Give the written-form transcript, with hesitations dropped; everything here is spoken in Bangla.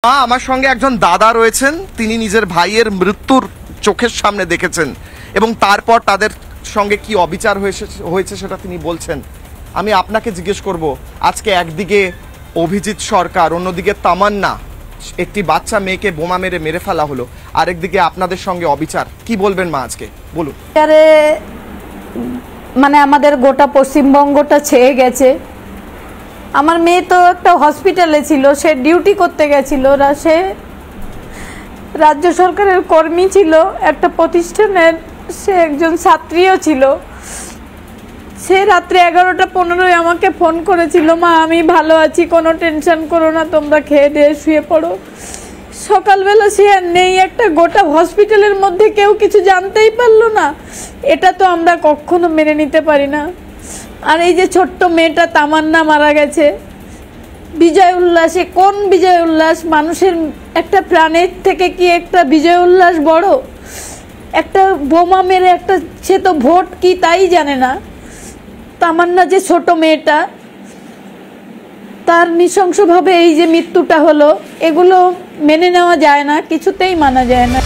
আমার সঙ্গে একজন দাদা রয়েছেন, তিনি নিজের ভাইয়ের মৃত্যুর চোখের সামনে দেখেছেন এবং তারপর তাদের সঙ্গে কি অবিচার হয়েছে সেটা তিনি বলছেন। আমি আপনাকে জিজ্ঞেস করব, আজকে একদিকে অভিজিৎ সরকার, অন্যদিকে তামান্না, একটি বাচ্চা মেয়েকে বোমা মেরে ফেলা হলো, আরেকদিকে আপনাদের সঙ্গে অবিচার, কি বলবেন মা আজকে বলুন। মানে আমাদের গোটা পশ্চিমবঙ্গটা ছেয়ে গেছে। আমার মেয়ে তো একটা হসপিটালে ছিল, সে ডিউটি করতে গেছিল, সে রাজ্য সরকারের কর্মী ছিল, একটা প্রতিষ্ঠানের সে একজন ছাত্রীও ছিল। সে রাত্রে 11:15 আমাকে ফোন করেছিল, মা আমি ভালো আছি, কোনো টেনশন করো না, তোমরা খেয়ে দিয়ে শুয়ে পড়ো। সকালবেলা সে আর নেই, একটা গোটা হসপিটালের মধ্যে কেউ কিছু জানতেই পারলো না। এটা তো আমরা কখনো মেনে নিতে পারি না। আর এই যে ছোট্ট মেয়েটা তামান্না মারা গেছে, বিজয় উল্লাসে, কোন বিজয় উল্লাস? মানুষের একটা প্রাণের থেকে কি একটা বিজয় উল্লাস বড়? একটা বোমা মেরে একটা, সে তো ভোট কি তাই জানে না। তামান্না যে ছোট মেয়েটা, তার নৃশংসভাবে এই যে মৃত্যুটা হলো, এগুলো মেনে নেওয়া যায় না, কিছুতেই মানা যায় না।